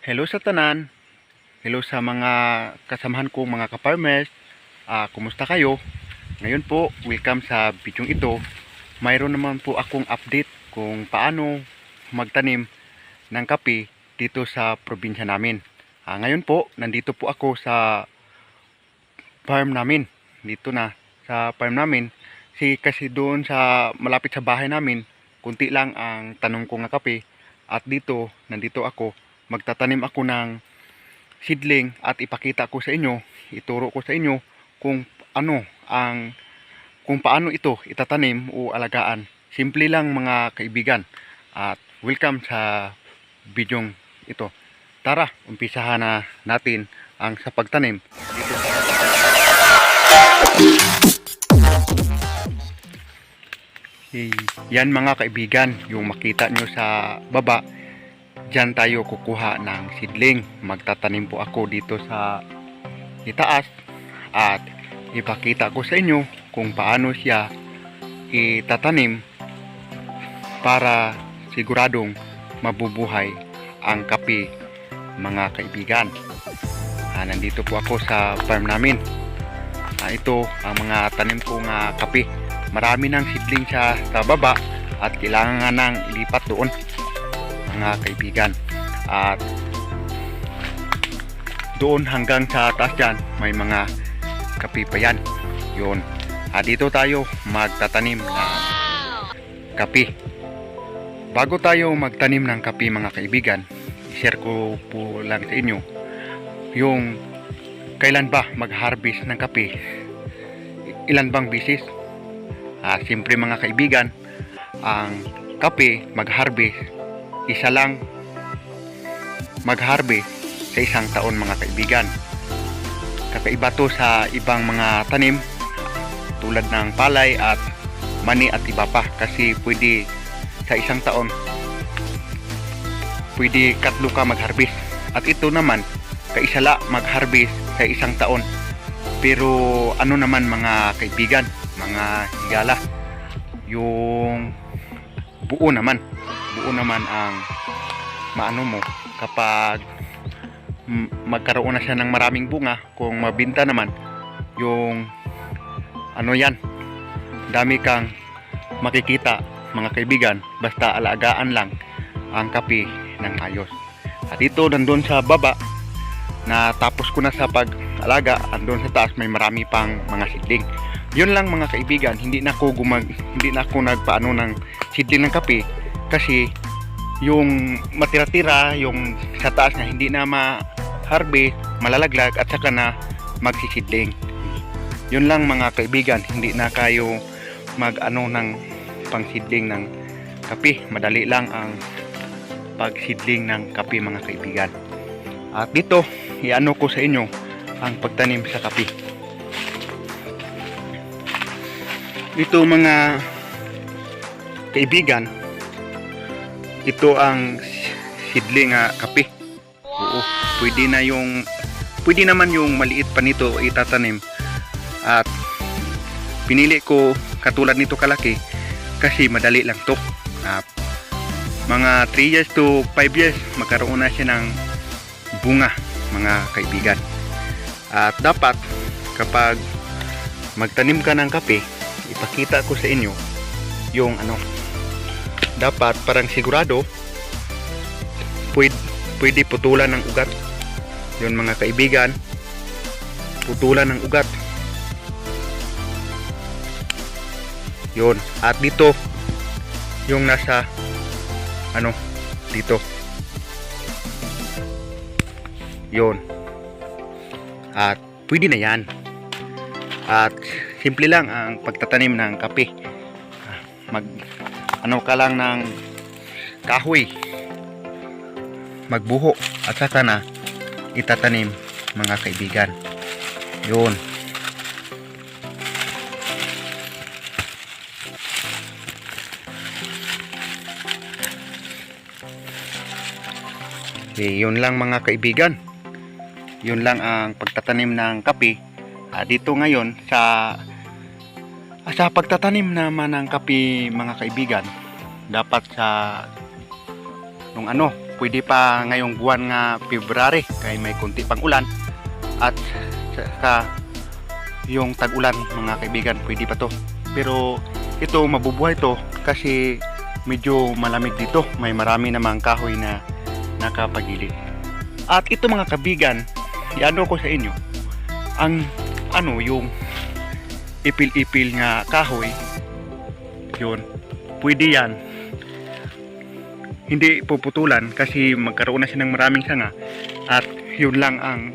Hello sa tanan, hello sa mga kasamahan kong mga ka-farmers. Kumusta kayo? Ngayon po, welcome sa video ito. Mayroon naman po akong update kung paano magtanim ng kape dito sa probinsya namin. Ngayon po, nandito po ako sa farm namin. Dito na sa farm namin. Kasi doon sa malapit sa bahay namin, kunti lang ang tanong ko nga kape. At dito, nandito ako, magtatanim ako ng seedling at ipakita ko sa inyo, ituro ko sa inyo kung kung paano ito itatanim o alagaan. Simple lang mga kaibigan. At welcome sa bidyong ito. Tara, umpisahan na natin ang sa pagtanim dito. Yan mga kaibigan, yung makita nyo sa baba, dyan tayo kukuha ng seedling. Magtatanim po ako dito sa itaas at ipakita ko sa inyo kung paano siya itatanim para siguradong mabubuhay ang kape mga kaibigan. Nandito po ako sa farm namin. Ito ang mga tanim kong kape. Marami ng seedling siya sa baba at kailangan nga nang ilipat doon mga kaibigan. At doon hanggang sa taas dyan may mga kape pa yan. Yun. Dito tayo magtatanim ng kape. Bago tayo magtanim ng kape mga kaibigan, i-share ko po lang sa inyo yung kailan ba mag-harvest ng kape. Ilan bang bisis? Siyempre mga kaibigan, ang kape mag-harvest, isa lang mag-harvest sa isang taon mga kaibigan. Kakaiba to sa ibang mga tanim tulad ng palay at mani at iba pa, kasi pwede sa isang taon pwede katlo ka mag-harvest, at ito naman kaisala mag-harvest sa isang taon. Pero ano naman mga kaibigan, mga higala, yung buo naman ang maano mo kapag magkaroon na siya ng maraming bunga. Kung mabinta naman yung yan, dami kang makikita mga kaibigan, basta alagaan lang ang kape ng ayos. At ito nandun sa baba, natapos ko na sa pag-alaga. Andun sa taas may marami pang mga seedling. Yun lang mga kaibigan, hindi na ako nagpaano ng seedling ng kape, kasi yung matira-tira yung sa taas na hindi na ma-harvest, malalaglag at saka na magsisidling. Yun lang mga kaibigan, hindi na kayo ng pang-seedling ng kape. Madali lang ang pag-seedling ng kape mga kaibigan. At dito, iano ko sa inyo ang pagtanim sa kape. Ito mga kaibigan, ito ang seedling kape. Oo, pwede naman yung maliit pa nito itatanim. At pinili ko katulad nito kalaki kasi madali lang to. Mga 3 years to 5 years magkaroon na siya ng bunga mga kaibigan. At dapat kapag magtanim ka ng kape, ipakita ko sa inyo yung dapat parang sigurado pwede putulan ng ugat. Yun mga kaibigan, putulan ng ugat. Yun. At dito yung nasa dito. Yun. At pwede na yan. At simple lang ang pagtatanim ng kape. Ka lang ng kahoy, magbuho at saka na itatanim mga kaibigan. Yun. Yun lang mga kaibigan. Yun lang ang pagtatanim ng kape. Dito ngayon sa pagtatanim naman ng kape mga kaibigan, dapat sa pwede pa ngayong buwan nga February kay may kunti pang ulan, at saka yung tag-ulan mga kaibigan, pwede pa to. Pero ito mabubuhay to kasi medyo malamig dito, may marami namang kahoy na nakapagilid. At ito mga kaibigan, iano ko sa inyo ang yung ipil-ipil nga kahoy, yun pwede yan, hindi puputulan kasi magkaroon na siya ng maraming sanga, at yun lang ang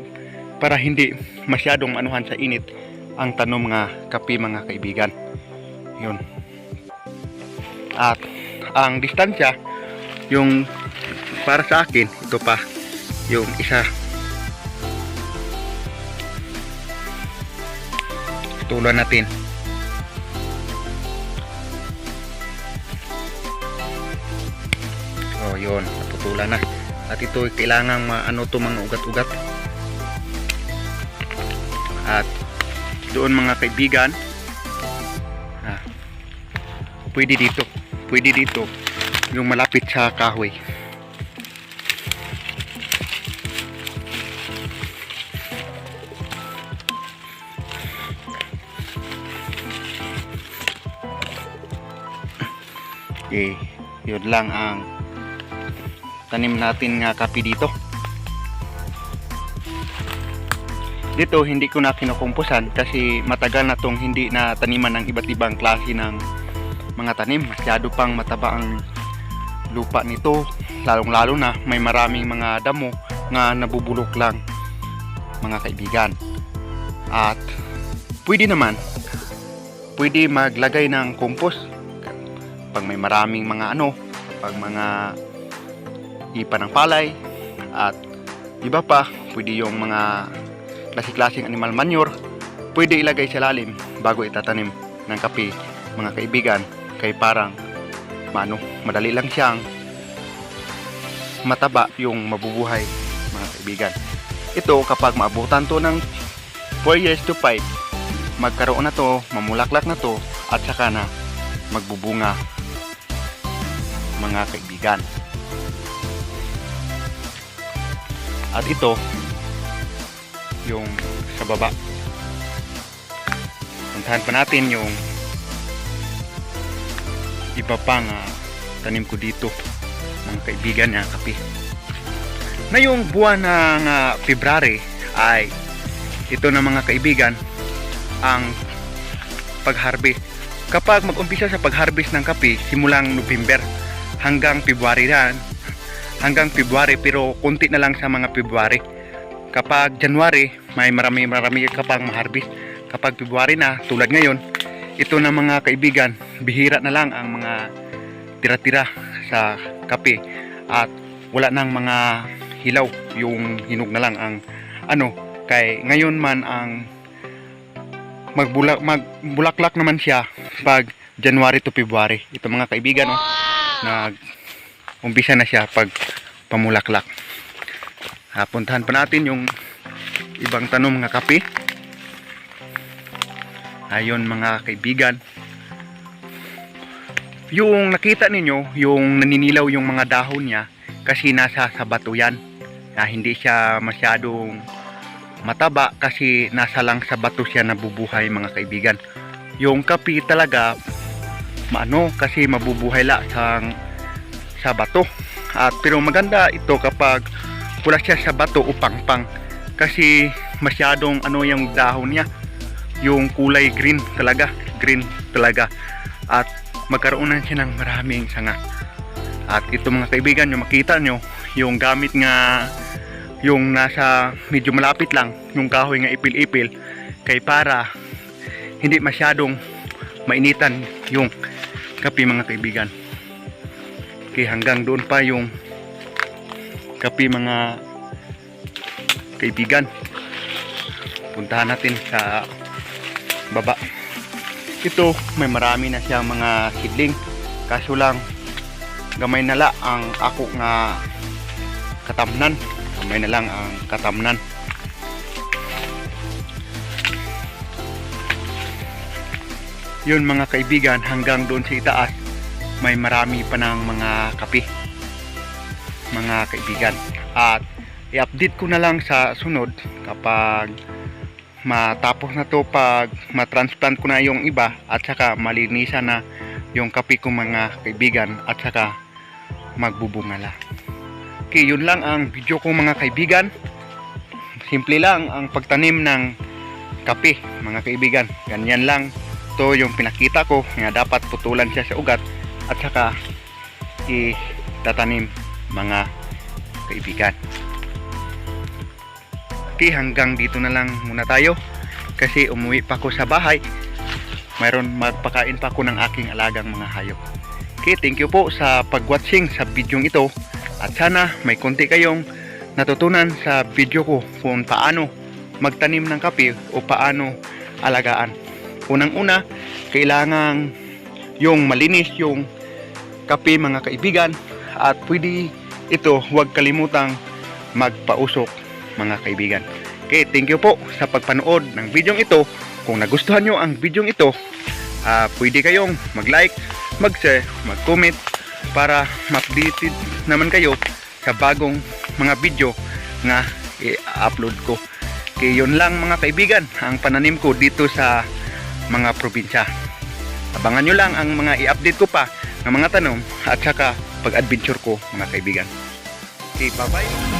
para hindi masyadong anuhan sa init ang tanom nga kape mga kaibigan. Yun. At ang distansya, yung para sa akin, ito pa yung isa, tulan natin. So yun, naputulan na. At ito kailangan to mga ugat-ugat. At doon mga kaibigan, pwede dito yung malapit sa kahoy. Okay, yun lang ang tanim natin nga kape dito. Dito hindi ko na kinukumpusan kasi matagal na tong hindi na taniman ng iba't ibang klase ng mga tanim. Masyado pang mataba ang lupa nito, lalong lalo na may maraming mga damo nga nabubulok lang mga kaibigan. At pwede maglagay ng compost pag may maraming mga pag mga ipa ng palay, at iba pa, pwede yung mga klase-klaseng animal manure, pwede ilagay sa lalim bago itatanim ng kape mga kaibigan, kay parang madali lang siyang mataba yung mabubuhay mga kaibigan. Ito kapag maabutan to ng 4 years to 5, magkaroon na to, mamulaklak na to, at saka na magbubunga mga kaibigan. At ito yung sa baba, puntahan pa natin yung iba pang tanim ko dito mga kaibigan na kape. Ngayong buwan ng February ay ito na mga kaibigan ang pag-harvest. Kapag mag-umpisa sa pag-harvest ng kape simulang November hanggang February pero konti na lang sa mga February. Kapag January may marami ka pang ma-harvest. Kapag February na tulad ngayon, ito na mga kaibigan, bihira na lang ang mga tira-tira sa kape at wala nang mga hilaw, yung hinog na lang ang kay ngayon man ang magbulaklak naman siya pag January to February. Ito mga kaibigan, umpisa na siya pag pamulaklak. Puntahan pa natin yung ibang tanom nga kape. Ayun mga kaibigan, yung nakita ninyo yung naninilaw yung mga dahon niya kasi nasa sa bato yan, hindi siya masyadong mataba kasi nasa lang sa bato siya nabubuhay mga kaibigan. Yung kape talaga kasi mabubuhay la sa bato. At pero maganda ito kapag wala siya sa bato o pangpang kasi masyadong yung dahon niya, yung kulay green talaga, at magkaroon na siya ng maraming sanga. At ito mga kaibigan, yung makita nyo yung gamit nga yung nasa medyo malapit lang yung kahoy nga ipil-ipil kay para hindi masyadong mainitan yung kape mga kaibigan. Okay, hanggang doon pa yung kape mga kaibigan. Puntahan natin sa baba. Ito may marami na siyang mga seedling, kaso lang gamay nala ang ako nga katamnan. Gamay na lang ang katamnan. Yun mga kaibigan, hanggang doon sa itaas may marami pa ng mga kape. mga kaibigan. At i-update ko na lang sa sunod kapag matapos na to, pag matransplant ko na yung iba at saka malinisan na yung kape ko mga kaibigan at saka magbubungala. Okay, yun lang ang video ko mga kaibigan. Simple lang ang pagtanim ng kape mga kaibigan. Ganyan lang to yung pinakita ko nga dapat putulan siya sa ugat at saka itatanim mga kaibigan. Okay, hanggang dito na lang muna tayo kasi umuwi pa ako sa bahay. Mayroon magpakain pa ako ng aking alagang mga hayop. Okay, thank you po sa pag-watching sa video ito at sana may konti kayong natutunan sa video ko kung paano magtanim ng kape o paano alagaan. Unang-una, kailangan yung malinis yung kape mga kaibigan at pwede ito huwag kalimutang magpausok mga kaibigan. Okay, thank you po sa pagpanood ng video ito. Kung nagustuhan nyo ang video ito, pwede kayong mag-like, mag-share, mag-comment para ma-updated naman kayo sa bagong mga video na i-upload ko. Okay, yun lang mga kaibigan ang pananim ko dito sa mga probinsya. Abangan nyo lang ang mga i-update ko pa ng mga tanong at saka pag-adventure ko mga kaibigan. Okay, bye-bye.